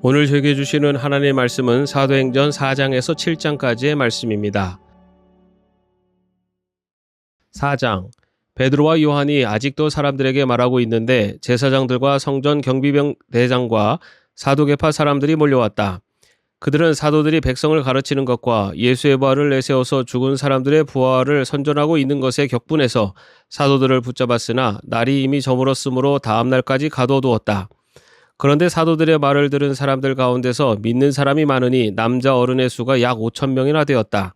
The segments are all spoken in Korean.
오늘 저에게 주시는 하나님의 말씀은 사도행전 4장에서 7장까지의 말씀입니다. 4장. 베드로와 요한이 아직도 사람들에게 말하고 있는데 제사장들과 성전 경비병 대장과 사두개파 사람들이 몰려왔다. 그들은 사도들이 백성을 가르치는 것과 예수의 부활을 내세워서 죽은 사람들의 부활을 선전하고 있는 것에 격분해서 사도들을 붙잡았으나 날이 이미 저물었으므로 다음 날까지 가둬두었다. 그런데 사도들의 말을 들은 사람들 가운데서 믿는 사람이 많으니 남자 어른의 수가 약 5,000명이나 되었다.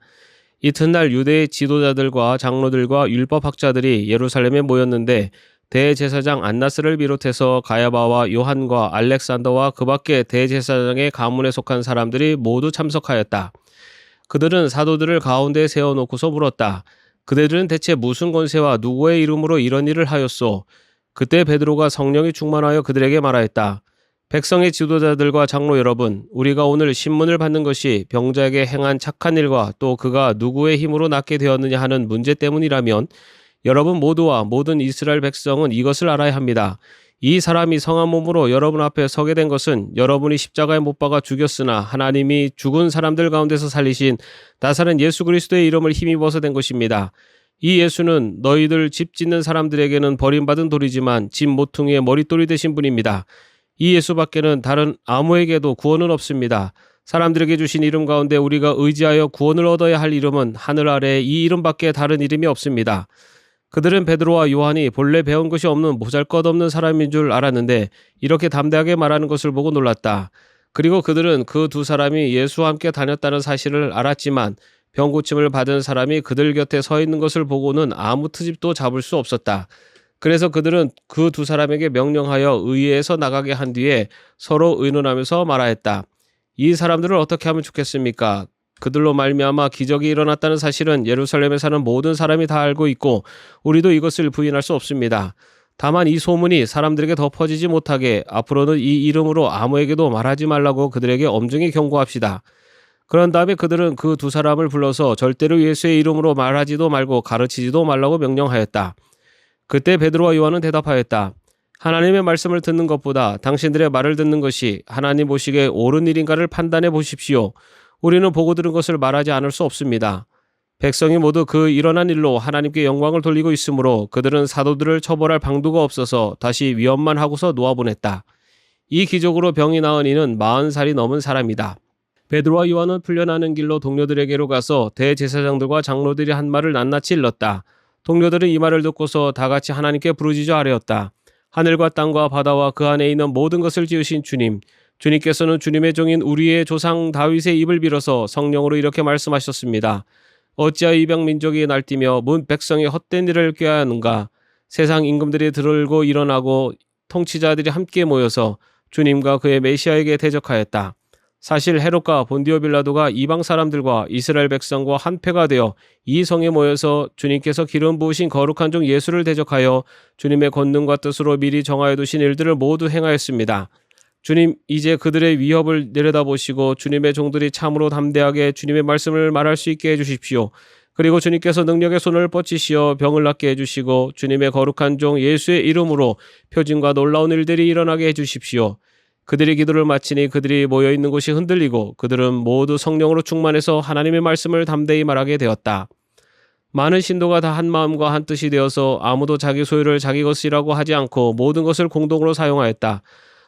이튿날 유대의 지도자들과 장로들과 율법학자들이 예루살렘에 모였는데 대제사장 안나스를 비롯해서 가야바와 요한과 알렉산더와 그 밖에 대제사장의 가문에 속한 사람들이 모두 참석하였다. 그들은 사도들을 가운데에 세워놓고서 물었다. 그들은 대체 무슨 권세와 누구의 이름으로 이런 일을 하였소? 그때 베드로가 성령이 충만하여 그들에게 말하였다. 백성의 지도자들과 장로 여러분, 우리가 오늘 신문을 받는 것이 병자에게 행한 착한 일과 또 그가 누구의 힘으로 낫게 되었느냐 하는 문제 때문이라면 여러분 모두와 모든 이스라엘 백성은 이것을 알아야 합니다. 이 사람이 성한 몸으로 여러분 앞에 서게 된 것은 여러분이 십자가에 못 박아 죽였으나 하나님이 죽은 사람들 가운데서 살리신 나사렛 예수 그리스도의 이름을 힘입어서 된 것입니다. 이 예수는 너희들 집 짓는 사람들에게는 버림받은 돌이지만 집 모퉁이의 머릿돌이 되신 분입니다. 이 예수밖에는 다른 아무에게도 구원은 없습니다. 사람들에게 주신 이름 가운데 우리가 의지하여 구원을 얻어야 할 이름은 하늘 아래에 이 이름밖에 다른 이름이 없습니다. 그들은 베드로와 요한이 본래 배운 것이 없는 보잘것없는 사람인 줄 알았는데 이렇게 담대하게 말하는 것을 보고 놀랐다. 그리고 그들은 그 두 사람이 예수와 함께 다녔다는 사실을 알았지만 병고침을 받은 사람이 그들 곁에 서 있는 것을 보고는 아무 트집도 잡을 수 없었다. 그래서 그들은 그 두 사람에게 명령하여 의회에서 나가게 한 뒤에 서로 의논하면서 말하였다. 이 사람들을 어떻게 하면 좋겠습니까? 그들로 말미암아 기적이 일어났다는 사실은 예루살렘에 사는 모든 사람이 다 알고 있고 우리도 이것을 부인할 수 없습니다. 다만 이 소문이 사람들에게 더 퍼지지 못하게 앞으로는 이 이름으로 아무에게도 말하지 말라고 그들에게 엄중히 경고합시다. 그런 다음에 그들은 그 두 사람을 불러서 절대로 예수의 이름으로 말하지도 말고 가르치지도 말라고 명령하였다. 그때 베드로와 요한은 대답하였다. 하나님의 말씀을 듣는 것보다 당신들의 말을 듣는 것이 하나님 보시기에 옳은 일인가를 판단해 보십시오. 우리는 보고 들은 것을 말하지 않을 수 없습니다. 백성이 모두 그 일어난 일로 하나님께 영광을 돌리고 있으므로 그들은 사도들을 처벌할 방도가 없어서 다시 위협만 하고서 놓아보냈다. 이 기적으로 병이 나은 이는 40살이 넘은 사람이다. 베드로와 요한은 풀려나는 길로 동료들에게로 가서 대제사장들과 장로들이 한 말을 낱낱이 일렀다. 동료들은 이 말을 듣고서 다 같이 하나님께 부르짖어 아뢰었다. 하늘과 땅과 바다와 그 안에 있는 모든 것을 지으신 주님, 주님께서는 주님의 종인 우리의 조상 다윗의 입을 빌어서 성령으로 이렇게 말씀하셨습니다. 어찌하여 이방 민족이 날뛰며 문 백성의 헛된 일을 꾀하는가? 세상 임금들이 들고 일어나고 통치자들이 함께 모여서 주님과 그의 메시아에게 대적하였다. 사실 헤롯과 본디오 빌라도가 이방 사람들과 이스라엘 백성과 한패가 되어 이 성에 모여서 주님께서 기름 부으신 거룩한 종 예수를 대적하여 주님의 권능과 뜻으로 미리 정하여 두신 일들을 모두 행하였습니다. 주님, 이제 그들의 위협을 내려다보시고 주님의 종들이 참으로 담대하게 주님의 말씀을 말할 수 있게 해주십시오. 그리고 주님께서 능력의 손을 뻗치시어 병을 낫게 해주시고 주님의 거룩한 종 예수의 이름으로 표징과 놀라운 일들이 일어나게 해주십시오. 그들이 기도를 마치니 그들이 모여있는 곳이 흔들리고 그들은 모두 성령으로 충만해서 하나님의 말씀을 담대히 말하게 되었다. 많은 신도가 다 한 마음과 한 뜻이 되어서 아무도 자기 소유를 자기 것이라고 하지 않고 모든 것을 공동으로 사용하였다.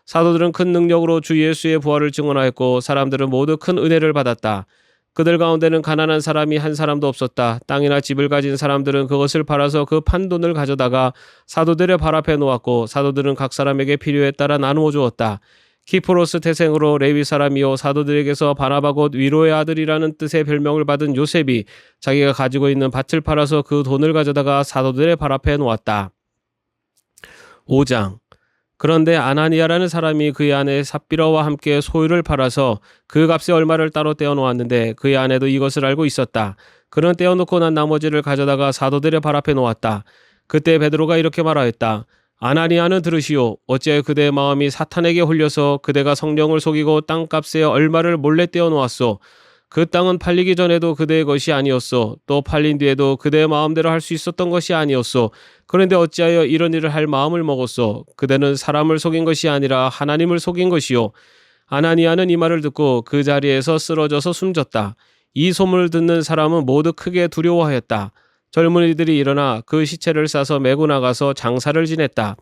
사도들은 큰 능력으로 주 예수의 부활을 증언하였고 사람들은 모두 큰 은혜를 받았다. 그들 가운데는 가난한 사람이 한 사람도 없었다. 땅이나 집을 가진 사람들은 그것을 팔아서 그 판돈을 가져다가 사도들의 발 앞에 놓았고 사도들은 각 사람에게 필요에 따라 나누어 주었다. 키프로스 태생으로 레위 사람이요 사도들에게서 바나바 곧 위로의 아들이라는 뜻의 별명을 받은 요셉이 자기가 가지고 있는 밭을 팔아서 그 돈을 가져다가 사도들의 발 앞에 놓았다. 5장. 그런데 아나니아라는 사람이 그의 아내 삽비라와 함께 소유를 팔아서 그 값의 얼마를 따로 떼어놓았는데 그의 아내도 이것을 알고 있었다. 그는 떼어놓고 난 나머지를 가져다가 사도들의 발 앞에 놓았다. 그때 베드로가 이렇게 말하였다. 아나니아는 들으시오. 어찌하여 그대의 마음이 사탄에게 홀려서 그대가 성령을 속이고 땅값의 얼마를 몰래 떼어놓았소. 그 땅은 팔리기 전에도 그대의 것이 아니었소. 또 팔린 뒤에도 그대의 마음대로 할 수 있었던 것이 아니었소. 그런데 어찌하여 이런 일을 할 마음을 먹었소. 그대는 사람을 속인 것이 아니라 하나님을 속인 것이요. 아나니아는 이 말을 듣고 그 자리에서 쓰러져서 숨졌다. 이 소문을 듣는 사람은 모두 크게 두려워하였다. 젊은이들이 일어나 그 시체를 싸서 메고 나가서 장사를 지냈다.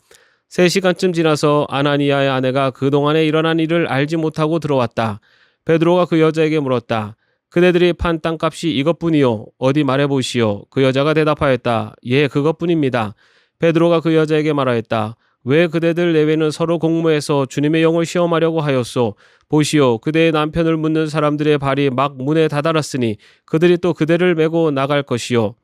3시간쯤 지나서 아나니아의 아내가 그동안에 일어난 일을 알지 못하고 들어왔다. 베드로가 그 여자에게 물었다. 그대들이 판 땅값이 이것뿐이요. 어디 말해보시오. 그 여자가 대답하였다. 예, 그것뿐입니다. 베드로가 그 여자에게 말하였다. 왜 그대들 내외는 서로 공모해서 주님의 영을 시험하려고 하였소? 보시오. 그대의 남편을 묻는 사람들의 발이 막 문에 다다랐으니 그들이 또 그대를 메고 나갈 것이요.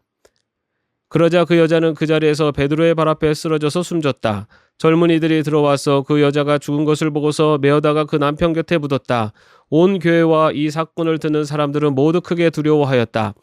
그러자 그 여자는 그 자리에서 베드로의 발 앞에 쓰러져서 숨졌다. 젊은이들이 들어와서 그 여자가 죽은 것을 보고서 메어다가 그 남편 곁에 묻었다. 온 교회와 이 사건을 듣는 사람들은 모두 크게 두려워하였다.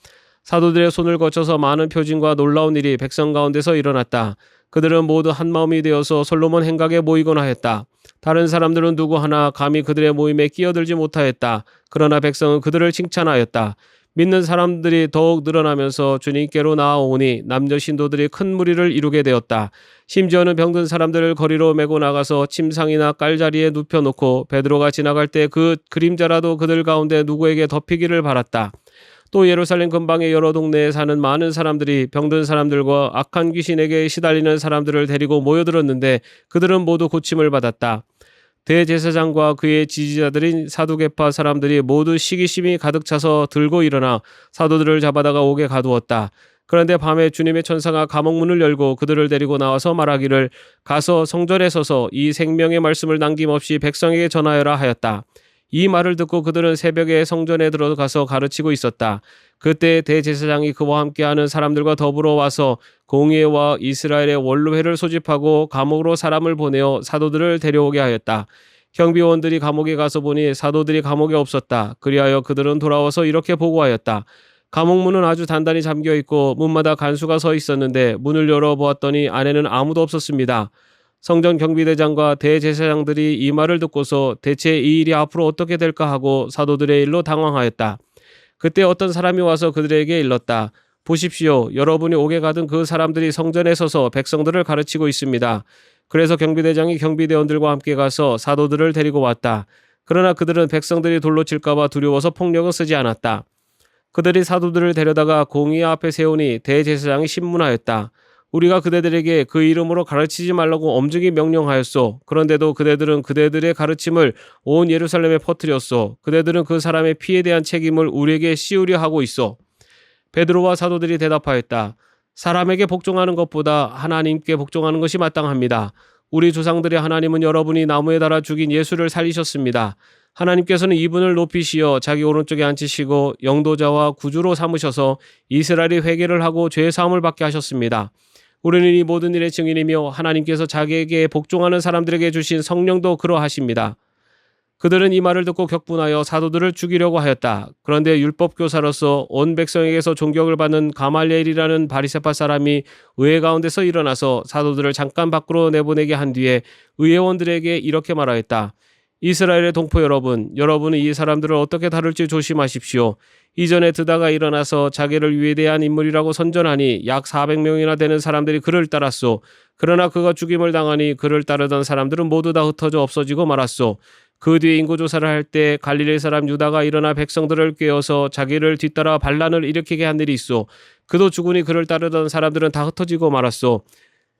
사도들의 손을 거쳐서 많은 표징과 놀라운 일이 백성 가운데서 일어났다. 그들은 모두 한마음이 되어서 솔로몬 행각에 모이곤 하였다. 다른 사람들은 누구 하나 감히 그들의 모임에 끼어들지 못하였다. 그러나 백성은 그들을 칭찬하였다. 믿는 사람들이 더욱 늘어나면서 주님께로 나아오니 남녀 신도들이 큰 무리를 이루게 되었다. 심지어는 병든 사람들을 거리로 메고 나가서 침상이나 깔자리에 눕혀놓고 베드로가 지나갈 때 그 그림자라도 그들 가운데 누구에게 덮이기를 바랐다. 또 예루살렘 근방의 여러 동네에 사는 많은 사람들이 병든 사람들과 악한 귀신에게 시달리는 사람들을 데리고 모여들었는데 그들은 모두 고침을 받았다. 대제사장과 그의 지지자들인 사두개파 사람들이 모두 시기심이 가득 차서 들고 일어나 사도들을 잡아다가 옥에 가두었다. 그런데 밤에 주님의 천사가 감옥문을 열고 그들을 데리고 나와서 말하기를 가서 성전에 서서 이 생명의 말씀을 남김없이 백성에게 전하여라 하였다. 이 말을 듣고 그들은 새벽에 성전에 들어가서 가르치고 있었다. 그때 대제사장이 그와 함께하는 사람들과 더불어 와서 공회와 이스라엘의 원로회를 소집하고 감옥으로 사람을 보내어 사도들을 데려오게 하였다. 경비원들이 감옥에 가서 보니 사도들이 감옥에 없었다. 그리하여 그들은 돌아와서 이렇게 보고하였다. 감옥문은 아주 단단히 잠겨 있고 문마다 간수가 서 있었는데 문을 열어보았더니 안에는 아무도 없었습니다. 성전 경비대장과 대제사장들이 이 말을 듣고서 대체 이 일이 앞으로 어떻게 될까 하고 사도들의 일로 당황하였다. 그때 어떤 사람이 와서 그들에게 일렀다. 보십시오. 여러분이 옥에 가던 그 사람들이 성전에 서서 백성들을 가르치고 있습니다. 그래서 경비대장이 경비대원들과 함께 가서 사도들을 데리고 왔다. 그러나 그들은 백성들이 돌로 칠까봐 두려워서 폭력을 쓰지 않았다. 그들이 사도들을 데려다가 공의 앞에 세우니 대제사장이 신문하였다. 우리가 그대들에게 그 이름으로 가르치지 말라고 엄중히 명령하였소. 그런데도 그대들은 그대들의 가르침을 온 예루살렘에 퍼뜨렸소. 그대들은 그 사람의 피에 대한 책임을 우리에게 씌우려 하고 있소. 베드로와 사도들이 대답하였다. 사람에게 복종하는 것보다 하나님께 복종하는 것이 마땅합니다. 우리 조상들의 하나님은 여러분이 나무에 달아 죽인 예수를 살리셨습니다. 하나님께서는 이분을 높이시어 자기 오른쪽에 앉히시고 영도자와 구주로 삼으셔서 이스라엘이 회개를 하고 죄 사함을 받게 하셨습니다. 우리는 이 모든 일의 증인이며 하나님께서 자기에게 복종하는 사람들에게 주신 성령도 그러하십니다. 그들은 이 말을 듣고 격분하여 사도들을 죽이려고 하였다. 그런데 율법교사로서 온 백성에게서 존경을 받는 가말리엘이라는 바리새파 사람이 의회 가운데서 일어나서 사도들을 잠깐 밖으로 내보내게 한 뒤에 의회원들에게 이렇게 말하였다. 이스라엘의 동포 여러분, 여러분은 이 사람들을 어떻게 다룰지 조심하십시오. 이전에 드다가 일어나서 자기를 위대한 인물이라고 선전하니 약 400명이나 되는 사람들이 그를 따랐소. 그러나 그가 죽임을 당하니 그를 따르던 사람들은 모두 다 흩어져 없어지고 말았소. 그 뒤에 인구조사를 할 때 갈릴리 사람 유다가 일어나 백성들을 꿰어서 자기를 뒤따라 반란을 일으키게 한 일이 있소. 그도 죽으니 그를 따르던 사람들은 다 흩어지고 말았소.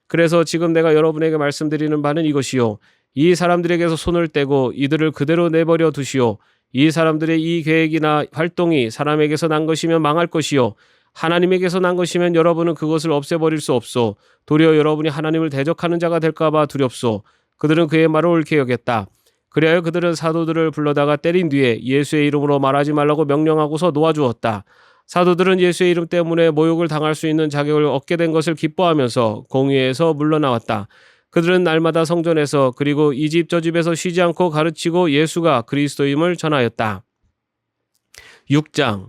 그래서 지금 내가 여러분에게 말씀드리는 바는 이것이요. 이 사람들에게서 손을 떼고 이들을 그대로 내버려 두시오. 이 사람들의 이 계획이나 활동이 사람에게서 난 것이면 망할 것이요. 하나님에게서 난 것이면 여러분은 그것을 없애버릴 수 없소. 도리어 여러분이 하나님을 대적하는 자가 될까봐 두렵소. 그들은 그의 말을 옳게 여겼다. 그리하여 그들은 사도들을 불러다가 때린 뒤에 예수의 이름으로 말하지 말라고 명령하고서 놓아주었다. 사도들은 예수의 이름 때문에 모욕을 당할 수 있는 자격을 얻게 된 것을 기뻐하면서 공회에서 물러나왔다. 그들은 날마다 성전에서 그리고 이 집 저 집에서 쉬지 않고 가르치고 예수가 그리스도임을 전하였다. 6장.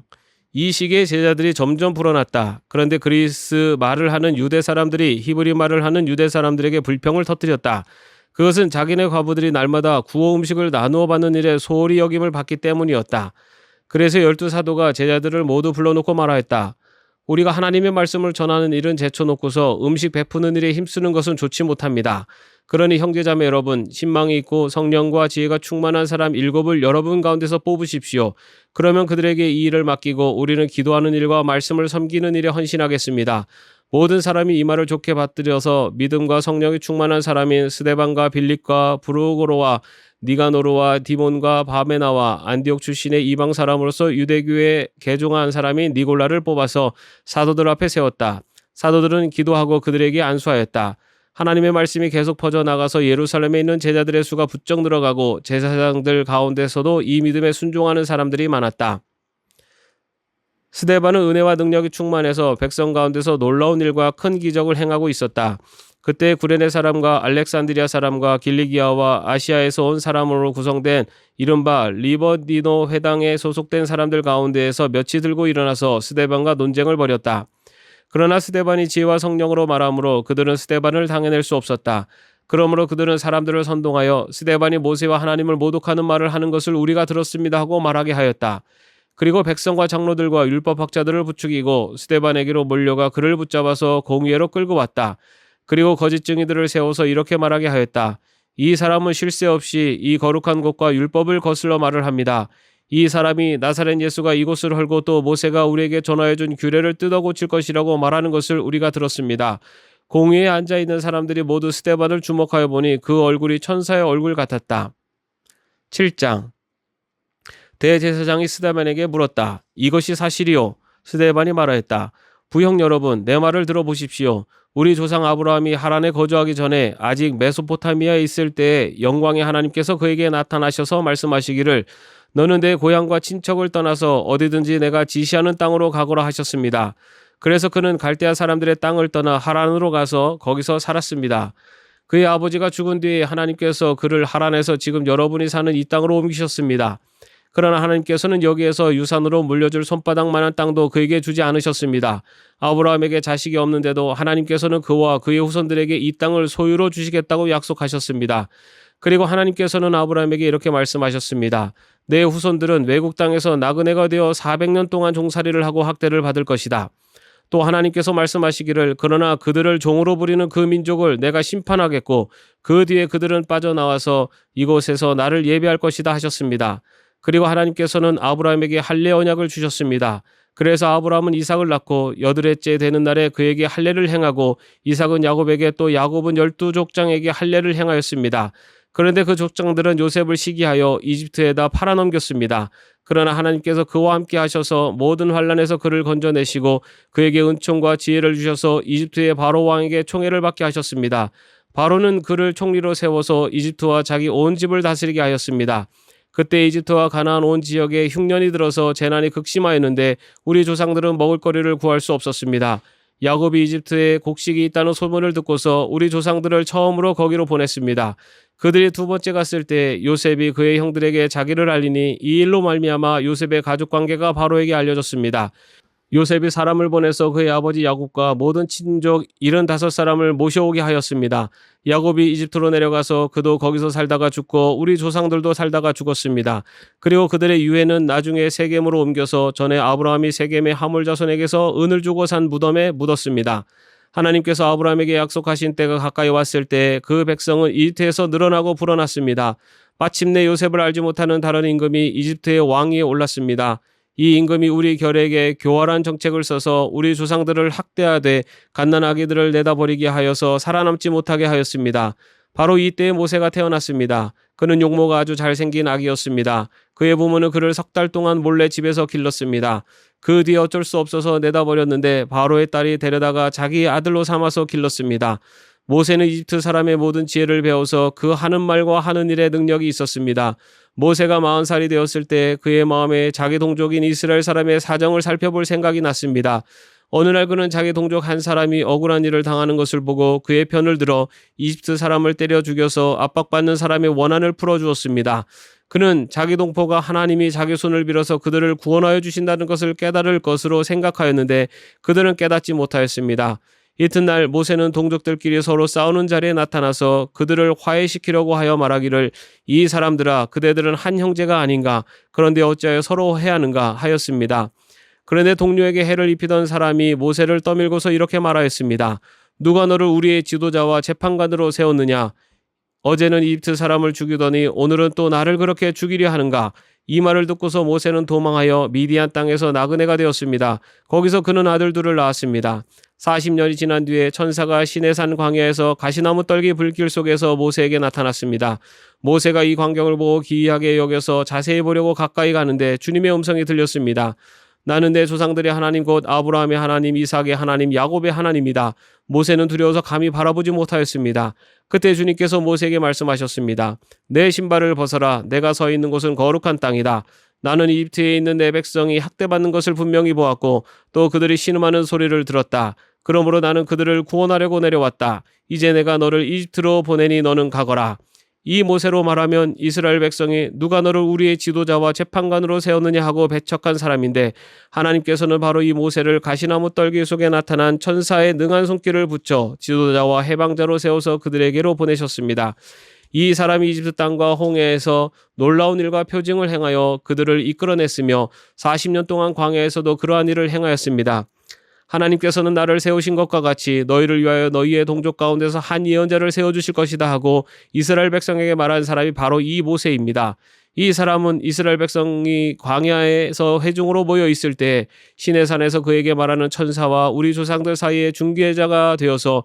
이 시기에 제자들이 점점 불어났다. 그런데 그리스 말을 하는 유대 사람들이 히브리 말을 하는 유대 사람들에게 불평을 터뜨렸다. 그것은 자기네 과부들이 날마다 구호 음식을 나누어 받는 일에 소홀히 여김을 받기 때문이었다. 그래서 12사도가 제자들을 모두 불러놓고 말하였다. 우리가 하나님의 말씀을 전하는 일은 제쳐놓고서 음식 베푸는 일에 힘쓰는 것은 좋지 못합니다. 그러니 형제자매 여러분, 신망이 있고 성령과 지혜가 충만한 사람 7을 여러분 가운데서 뽑으십시오. 그러면 그들에게 이 일을 맡기고 우리는 기도하는 일과 말씀을 섬기는 일에 헌신하겠습니다. 모든 사람이 이 말을 좋게 받들여서 믿음과 성령이 충만한 사람인 스데반과 빌립과 브루고로와 니가노르와 디몬과 바메나와 안디옥 출신의 이방 사람으로서 유대교에 개종한 사람인 니골라를 뽑아서 사도들 앞에 세웠다. 사도들은 기도하고 그들에게 안수하였다. 하나님의 말씀이 계속 퍼져나가서 예루살렘에 있는 제자들의 수가 부쩍 늘어가고 제사장들 가운데서도 이 믿음에 순종하는 사람들이 많았다. 스데반은 은혜와 능력이 충만해서 백성 가운데서 놀라운 일과 큰 기적을 행하고 있었다. 그때 구레네 사람과 알렉산드리아 사람과 길리기아와 아시아에서 온 사람으로 구성된 이른바 리버디노 회당에 소속된 사람들 가운데에서 몇이 들고 일어나서 스데반과 논쟁을 벌였다. 그러나 스데반이 지혜와 성령으로 말하므로 그들은 스데반을 당해낼 수 없었다. 그러므로 그들은 사람들을 선동하여 스데반이 모세와 하나님을 모독하는 말을 하는 것을 우리가 들었습니다 하고 말하게 하였다. 그리고 백성과 장로들과 율법학자들을 부추기고 스데반에게로 몰려가 그를 붙잡아서 공의회로 끌고 왔다. 그리고 거짓 증인들을 세워서 이렇게 말하게 하였다. 이 사람은 쉴 새 없이 이 거룩한 곳과 율법을 거슬러 말을 합니다. 이 사람이 나사렛 예수가 이곳을 헐고 또 모세가 우리에게 전하여준 규례를 뜯어 고칠 것이라고 말하는 것을 우리가 들었습니다. 공회에 앉아있는 사람들이 모두 스데반을 주목하여 보니 그 얼굴이 천사의 얼굴 같았다. 7장. 대제사장이 스데반에게 물었다. 이것이 사실이요? 스데반이 말하였다. 부형 여러분, 내 말을 들어보십시오. 우리 조상 아브라함이 하란에 거주하기 전에 아직 메소포타미아에 있을 때에 영광의 하나님께서 그에게 나타나셔서 말씀하시기를 너는 내 고향과 친척을 떠나서 어디든지 내가 지시하는 땅으로 가거라 하셨습니다. 그래서 그는 갈대아 사람들의 땅을 떠나 하란으로 가서 거기서 살았습니다. 그의 아버지가 죽은 뒤에 하나님께서 그를 하란에서 지금 여러분이 사는 이 땅으로 옮기셨습니다. 그러나 하나님께서는 여기에서 유산으로 물려줄 손바닥만한 땅도 그에게 주지 않으셨습니다. 아브라함에게 자식이 없는데도 하나님께서는 그와 그의 후손들에게 이 땅을 소유로 주시겠다고 약속하셨습니다. 그리고 하나님께서는 아브라함에게 이렇게 말씀하셨습니다. 내 후손들은 외국 땅에서 나그네가 되어 400년 동안 종살이를 하고 학대를 받을 것이다. 또 하나님께서 말씀하시기를 그러나 그들을 종으로 부리는 그 민족을 내가 심판하겠고 그 뒤에 그들은 빠져나와서 이곳에서 나를 예배할 것이다 하셨습니다. 그리고 하나님께서는 아브라함에게 할례 언약을 주셨습니다. 그래서 아브라함은 이삭을 낳고 여드레째 되는 날에 그에게 할례를 행하고 이삭은 야곱에게 또 야곱은 12족장에게 할례를 행하였습니다. 그런데 그 족장들은 요셉을 시기하여 이집트에다 팔아넘겼습니다. 그러나 하나님께서 그와 함께 하셔서 모든 환난에서 그를 건져내시고 그에게 은총과 지혜를 주셔서 이집트의 바로 왕에게 총애를 받게 하셨습니다. 바로는 그를 총리로 세워서 이집트와 자기 온 집을 다스리게 하였습니다. 그때 이집트와 가나안 온 지역에 흉년이 들어서 재난이 극심하였는데 우리 조상들은 먹을거리를 구할 수 없었습니다. 야곱이 이집트에 곡식이 있다는 소문을 듣고서 우리 조상들을 처음으로 거기로 보냈습니다. 그들이 두 번째 갔을 때 요셉이 그의 형들에게 자기를 알리니 이 일로 말미암아 요셉의 가족관계가 바로에게 알려졌습니다. 요셉이 사람을 보내서 그의 아버지 야곱과 모든 친족 75사람을 모셔오게 하였습니다. 야곱이 이집트로 내려가서 그도 거기서 살다가 죽고 우리 조상들도 살다가 죽었습니다. 그리고 그들의 유해는 나중에 세겜으로 옮겨서 전에 아브라함이 세겜의 하물 자손에게서 은을 주고 산 무덤에 묻었습니다. 하나님께서 아브라함에게 약속하신 때가 가까이 왔을 때 그 백성은 이집트에서 늘어나고 불어났습니다. 마침내 요셉을 알지 못하는 다른 임금이 이집트의 왕위에 올랐습니다. 이 임금이 우리 결에게 교활한 정책을 써서 우리 조상들을 학대하되 갓난아기들을 내다버리게 하여서 살아남지 못하게 하였습니다. 바로 이때에 모세가 태어났습니다. 그는 용모가 아주 잘생긴 아기였습니다. 그의 부모는 그를 3달 동안 몰래 집에서 길렀습니다. 그 뒤에 어쩔 수 없어서 내다버렸는데 바로의 딸이 데려다가 자기 아들로 삼아서 길렀습니다. 모세는 이집트 사람의 모든 지혜를 배워서 그 하는 말과 하는 일에 능력이 있었습니다. 모세가 40살이 되었을 때 그의 마음에 자기 동족인 이스라엘 사람의 사정을 살펴볼 생각이 났습니다. 어느 날 그는 자기 동족 한 사람이 억울한 일을 당하는 것을 보고 그의 편을 들어 이집트 사람을 때려 죽여서 압박받는 사람의 원한을 풀어주었습니다. 그는 자기 동포가 하나님이 자기 손을 빌어서 그들을 구원하여 주신다는 것을 깨달을 것으로 생각하였는데 그들은 깨닫지 못하였습니다. 이튿날 모세는 동족들끼리 서로 싸우는 자리에 나타나서 그들을 화해시키려고 하여 말하기를 이 사람들아 그대들은 한 형제가 아닌가 그런데 어찌하여 서로 해하는가 하였습니다. 그런데 동료에게 해를 입히던 사람이 모세를 떠밀고서 이렇게 말하였습니다. 누가 너를 우리의 지도자와 재판관으로 세웠느냐? 어제는 이집트 사람을 죽이더니 오늘은 또 나를 그렇게 죽이려 하는가? 이 말을 듣고서 모세는 도망하여 미디안 땅에서 나그네가 되었습니다. 거기서 그는 아들 둘을 낳았습니다. 40년이 지난 뒤에 천사가 시내산 광야에서 가시나무 떨기 불길 속에서 모세에게 나타났습니다. 모세가 이 광경을 보고 기이하게 여겨서 자세히 보려고 가까이 가는데 주님의 음성이 들렸습니다. 나는 내 조상들의 하나님 곧 아브라함의 하나님, 이삭의 하나님, 야곱의 하나님이다. 모세는 두려워서 감히 바라보지 못하였습니다. 그때 주님께서 모세에게 말씀하셨습니다. 내 신발을 벗어라. 내가 서 있는 곳은 거룩한 땅이다. 나는 이집트에 있는 내 백성이 학대받는 것을 분명히 보았고 또 그들이 신음하는 소리를 들었다. 그러므로 나는 그들을 구원하려고 내려왔다. 이제 내가 너를 이집트로 보내니 너는 가거라. 이 모세로 말하면 이스라엘 백성이 누가 너를 우리의 지도자와 재판관으로 세웠느냐 하고 배척한 사람인데 하나님께서는 바로 이 모세를 가시나무 떨기 속에 나타난 천사의 능한 손길을 붙여 지도자와 해방자로 세워서 그들에게로 보내셨습니다. 이 사람이 이집트 땅과 홍해에서 놀라운 일과 표징을 행하여 그들을 이끌어냈으며 40년 동안 광야에서도 그러한 일을 행하였습니다. 하나님께서는 나를 세우신 것과 같이 너희를 위하여 너희의 동족 가운데서 한 예언자를 세워주실 것이다 하고 이스라엘 백성에게 말한 사람이 바로 이 모세입니다. 이 사람은 이스라엘 백성이 광야에서 회중으로 모여 있을 때 시내산에서 그에게 말하는 천사와 우리 조상들 사이에 중개자가 되어서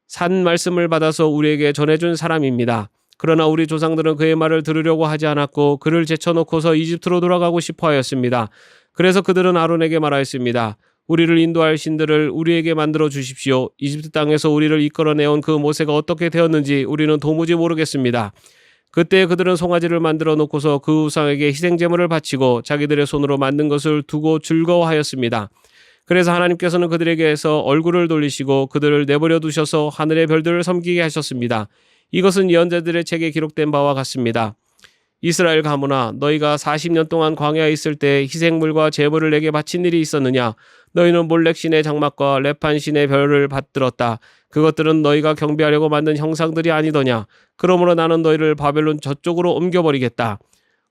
산 말씀을 받아서 우리에게 전해준 사람입니다. 그러나 우리 조상들은 그의 말을 들으려고 하지 않았고 그를 제쳐놓고서 이집트로 돌아가고 싶어 하였습니다. 그래서 그들은 아론에게 말하였습니다. 우리를 인도할 신들을 우리에게 만들어 주십시오. 이집트 땅에서 우리를 이끌어내온 그 모세가 어떻게 되었는지 우리는 도무지 모르겠습니다. 그때 그들은 송아지를 만들어 놓고서 그 우상에게 희생제물을 바치고 자기들의 손으로 만든 것을 두고 즐거워하였습니다. 그래서 하나님께서는 그들에게서 얼굴을 돌리시고 그들을 내버려 두셔서 하늘의 별들을 섬기게 하셨습니다. 이것은 예언자들의 책에 기록된 바와 같습니다. 이스라엘 가문아, 너희가 40년 동안 광야에 있을 때 희생물과 제물을 내게 바친 일이 있었느냐? 너희는 몰렉신의 장막과 레판신의 별을 받들었다. 그것들은 너희가 경배하려고 만든 형상들이 아니더냐? 그러므로 나는 너희를 바벨론 저쪽으로 옮겨버리겠다.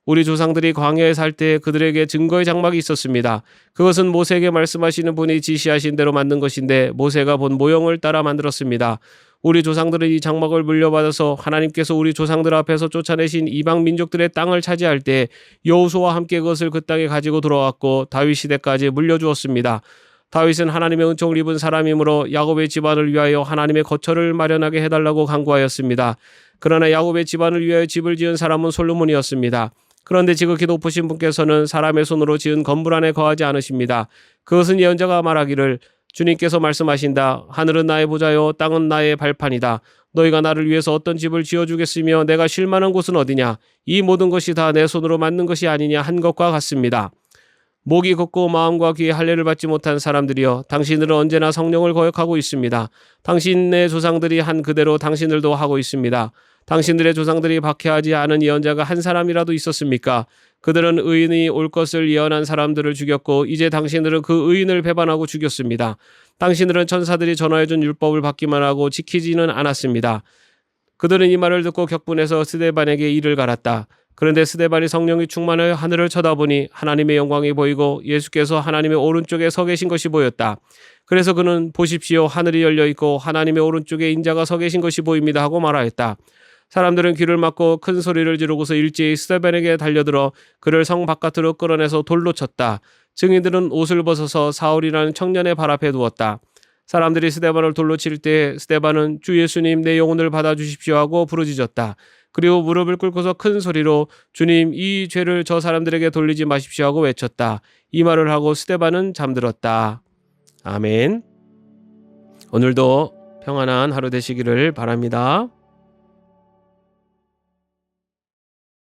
우리 조상들이 광야에 살 때 그들에게 증거의 장막이 있었습니다. 그것은 모세에게 말씀하시는 분이 지시하신 대로 만든 것인데 모세가 본 모형을 따라 만들었습니다. 우리 조상들은 이 장막을 물려받아서 하나님께서 우리 조상들 앞에서 쫓아내신 이방 민족들의 땅을 차지할 때 여호수아와 함께 그것을 그 땅에 가지고 돌아왔고 다윗 시대까지 물려주었습니다. 다윗은 하나님의 은총을 입은 사람이므로 야곱의 집안을 위하여 하나님의 거처를 마련하게 해달라고 간구하였습니다. 그러나 야곱의 집안을 위하여 집을 지은 사람은 솔로몬이었습니다. 그런데 지극히 높으신 분께서는 사람의 손으로 지은 건물 안에 거하지 않으십니다. 그것은 예언자가 말하기를 주님께서 말씀하신다. 하늘은 나의 보좌요 땅은 나의 발판이다. 너희가 나를 위해서 어떤 집을 지어주겠으며 내가 쉴 만한 곳은 어디냐. 이 모든 것이 다 내 손으로 만든 것이 아니냐 한 것과 같습니다. 목이 걷고 마음과 귀에 할례를 받지 못한 사람들이여 당신들은 언제나 성령을 거역하고 있습니다. 당신의 조상들이 한 그대로 당신들도 하고 있습니다. 당신들의 조상들이 박해하지 않은 예언자가 한 사람이라도 있었습니까? 그들은 의인이 올 것을 예언한 사람들을 죽였고 이제 당신들은 그 의인을 배반하고 죽였습니다. 당신들은 천사들이 전하여준 율법을 받기만 하고 지키지는 않았습니다. 그들은 이 말을 듣고 격분해서 스데반에게 이를 갈았다. 그런데 스데반이 성령이 충만하여 하늘을 쳐다보니 하나님의 영광이 보이고 예수께서 하나님의 오른쪽에 서 계신 것이 보였다. 그래서 그는 보십시오 하늘이 열려 있고 하나님의 오른쪽에 인자가 서 계신 것이 보입니다 하고 말하였다. 사람들은 귀를 막고 큰 소리를 지르고서 일제히 스데반에게 달려들어 그를 성 바깥으로 끌어내서 돌로 쳤다. 증인들은 옷을 벗어서 사울이라는 청년의 발 앞에 두었다. 사람들이 스데반을 돌로 칠 때 스데반은 주 예수님 내 영혼을 받아주십시오 하고 부르짖었다. 그리고 무릎을 꿇고서 큰 소리로 주님 이 죄를 저 사람들에게 돌리지 마십시오 하고 외쳤다. 이 말을 하고 스데반은 잠들었다. 아멘. 오늘도 평안한 하루 되시기를 바랍니다.